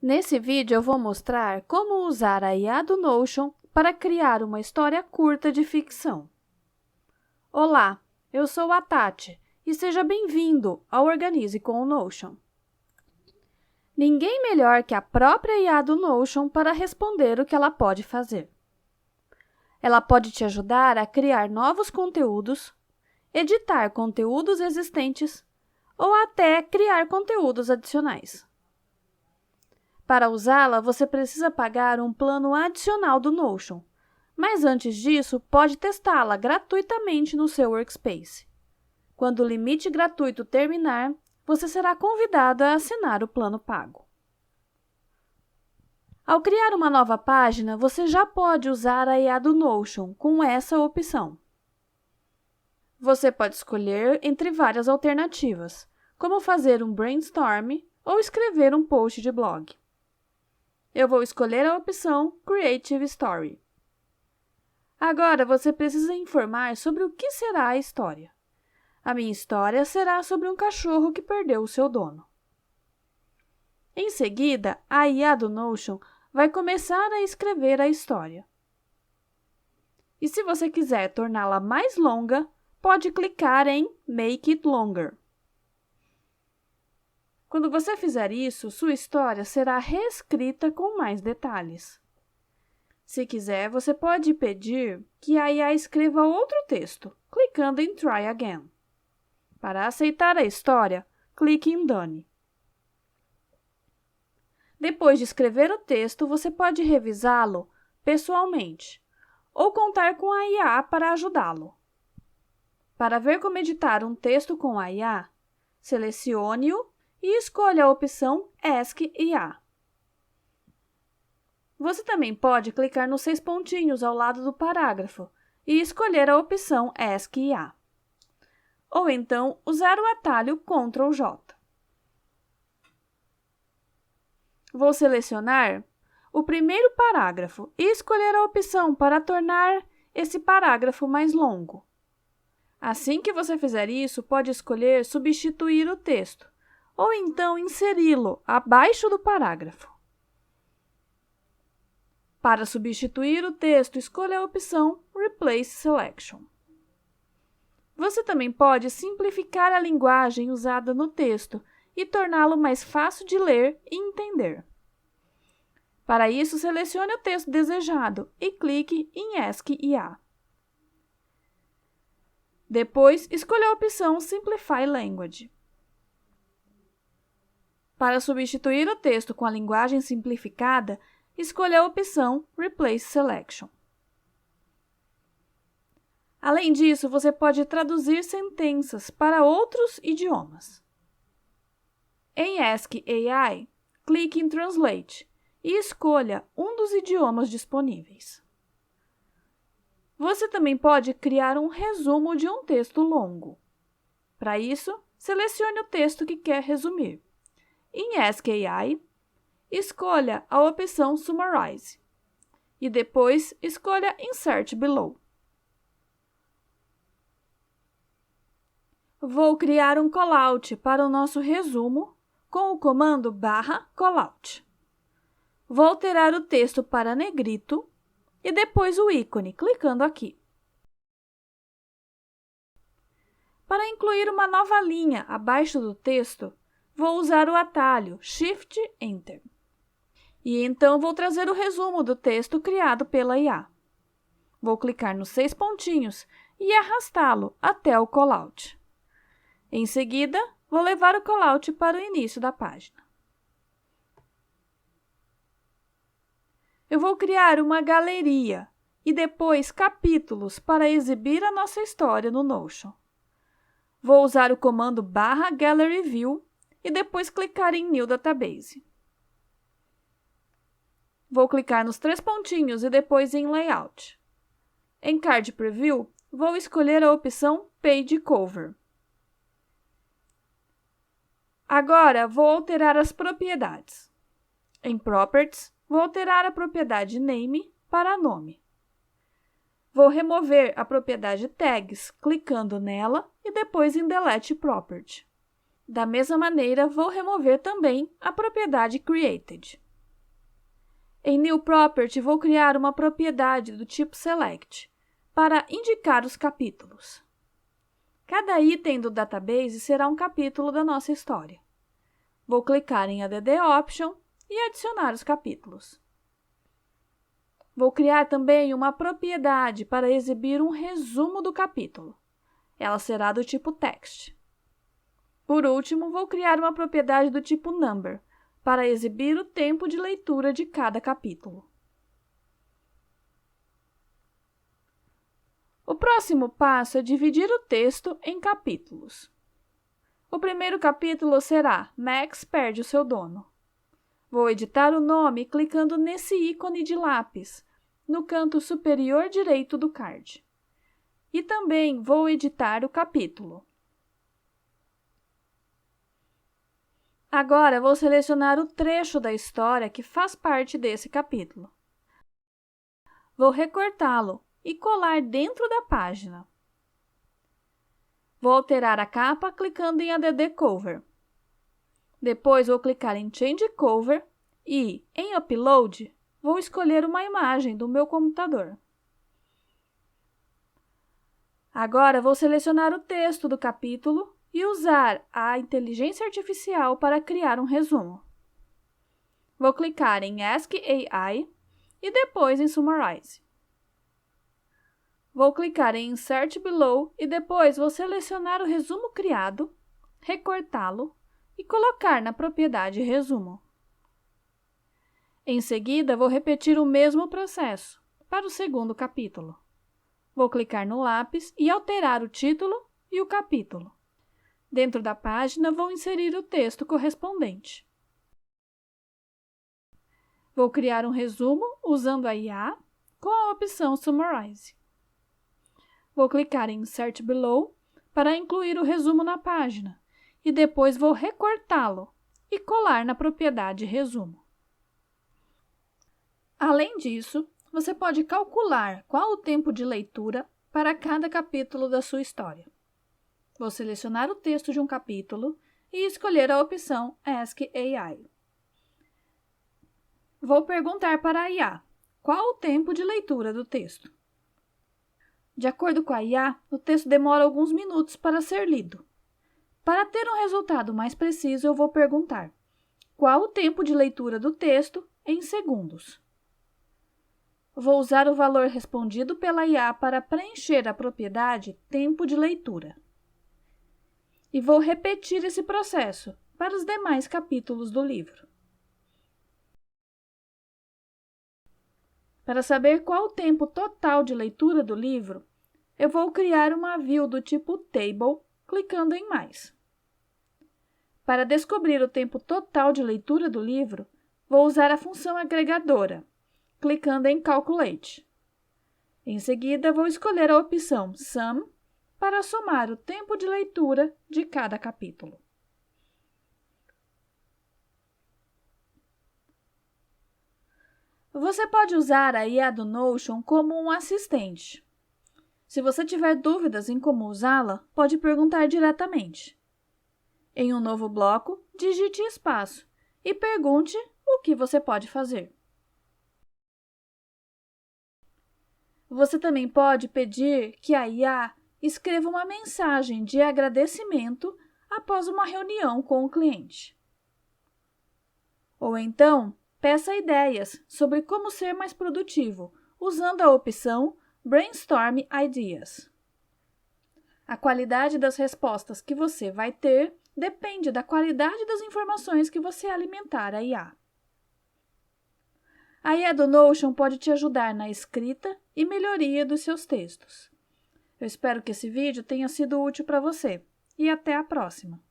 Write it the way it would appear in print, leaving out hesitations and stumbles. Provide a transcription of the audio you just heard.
Nesse vídeo, eu vou mostrar como usar a IA do Notion para criar uma história curta de ficção. Olá, eu sou a Tati e seja bem-vindo ao Organize com o Notion. Ninguém melhor que a própria IA do Notion para responder o que ela pode fazer. Ela pode te ajudar a criar novos conteúdos, editar conteúdos existentes ou até criar conteúdos adicionais. Para usá-la, você precisa pagar um plano adicional do Notion, mas antes disso, pode testá-la gratuitamente no seu Workspace. Quando o limite gratuito terminar, você será convidado a assinar o plano pago. Ao criar uma nova página, você já pode usar a IA do Notion com essa opção. Você pode escolher entre várias alternativas, como fazer um brainstorm ou escrever um post de blog. Eu vou escolher a opção Creative Story. Agora, você precisa informar sobre o que será a história. A minha história será sobre um cachorro que perdeu o seu dono. Em seguida, a IA do Notion vai começar a escrever a história. E se você quiser torná-la mais longa, pode clicar em Make It Longer. Quando você fizer isso, sua história será reescrita com mais detalhes. Se quiser, você pode pedir que a IA escreva outro texto, clicando em Try Again. Para aceitar a história, clique em Done. Depois de escrever o texto, você pode revisá-lo pessoalmente ou contar com a IA para ajudá-lo. Para ver como editar um texto com a IA, selecione-o e escolha a opção Ask IA. Você também pode clicar nos 6 pontinhos ao lado do parágrafo e escolher a opção Ask IA. Ou então, usar o atalho Ctrl J. Vou selecionar o primeiro parágrafo e escolher a opção para tornar esse parágrafo mais longo. Assim que você fizer isso, pode escolher substituir o texto, ou então inseri-lo abaixo do parágrafo. Para substituir o texto, escolha a opção Replace Selection. Você também pode simplificar a linguagem usada no texto e torná-lo mais fácil de ler e entender. Para isso, selecione o texto desejado e clique em Ask IA. Depois, escolha a opção Simplify Language. Para substituir o texto com a linguagem simplificada, escolha a opção Replace Selection. Além disso, você pode traduzir sentenças para outros idiomas. Em Ask AI, clique em Translate e escolha um dos idiomas disponíveis. Você também pode criar um resumo de um texto longo. Para isso, selecione o texto que quer resumir. Em Ask AI, escolha a opção Summarize e depois escolha Insert Below. Vou criar um callout para o nosso resumo com o comando /callout. Vou alterar o texto para negrito e depois o ícone, clicando aqui. Para incluir uma nova linha abaixo do texto, vou usar o atalho Shift Enter. E então vou trazer o resumo do texto criado pela IA. Vou clicar nos 6 pontinhos e arrastá-lo até o callout. Em seguida, vou levar o callout para o início da página. Eu vou criar uma galeria e depois capítulos para exibir a nossa história no Notion. Vou usar o comando /Gallery View e depois clicar em New Database. Vou clicar nos 3 pontinhos e depois em Layout. Em Card Preview, vou escolher a opção Page Cover. Agora, vou alterar as propriedades. Em Properties, vou alterar a propriedade Name para Nome. Vou remover a propriedade Tags, clicando nela e depois em Delete Property. Da mesma maneira, vou remover também a propriedade Created. Em New Property, vou criar uma propriedade do tipo Select para indicar os capítulos. Cada item do database será um capítulo da nossa história. Vou clicar em Add Option e adicionar os capítulos. Vou criar também uma propriedade para exibir um resumo do capítulo. Ela será do tipo Text. Por último, vou criar uma propriedade do tipo Number para exibir o tempo de leitura de cada capítulo. O próximo passo é dividir o texto em capítulos. O primeiro capítulo será Max perde o seu dono. Vou editar o nome clicando nesse ícone de lápis, no canto superior direito do card. E também vou editar o capítulo. Agora, vou selecionar o trecho da história que faz parte desse capítulo. Vou recortá-lo e colar dentro da página. Vou alterar a capa clicando em Add Cover. Depois, vou clicar em Change Cover e, em Upload, vou escolher uma imagem do meu computador. Agora, vou selecionar o texto do capítulo e usar a inteligência artificial para criar um resumo. Vou clicar em Ask AI e depois em Summarize. Vou clicar em Insert Below e depois vou selecionar o resumo criado, recortá-lo e colocar na propriedade Resumo. Em seguida, vou repetir o mesmo processo para o segundo capítulo. Vou clicar no lápis e alterar o título e o capítulo. Dentro da página, vou inserir o texto correspondente. Vou criar um resumo usando a IA com a opção Summarize. Vou clicar em Insert Below para incluir o resumo na página e depois vou recortá-lo e colar na propriedade Resumo. Além disso, você pode calcular qual o tempo de leitura para cada capítulo da sua história. Vou selecionar o texto de um capítulo e escolher a opção Ask AI. Vou perguntar para a IA qual o tempo de leitura do texto. De acordo com a IA, o texto demora alguns minutos para ser lido. Para ter um resultado mais preciso, eu vou perguntar qual o tempo de leitura do texto em segundos. Vou usar o valor respondido pela IA para preencher a propriedade tempo de leitura. E vou repetir esse processo para os demais capítulos do livro. Para saber qual o tempo total de leitura do livro, eu vou criar uma view do tipo Table, clicando em Mais. Para descobrir o tempo total de leitura do livro, vou usar a função agregadora, clicando em Calculate. Em seguida, vou escolher a opção Sum para somar o tempo de leitura de cada capítulo. Você pode usar a IA do Notion como um assistente. Se você tiver dúvidas em como usá-la, pode perguntar diretamente. Em um novo bloco, digite espaço e pergunte o que você pode fazer. Você também pode pedir que a IA escreva uma mensagem de agradecimento após uma reunião com o cliente. Ou então, peça ideias sobre como ser mais produtivo, usando a opção Brainstorm Ideas. A qualidade das respostas que você vai ter depende da qualidade das informações que você alimentar a IA. A IA do Notion pode te ajudar na escrita e melhoria dos seus textos. Eu espero que esse vídeo tenha sido útil para você e até a próxima!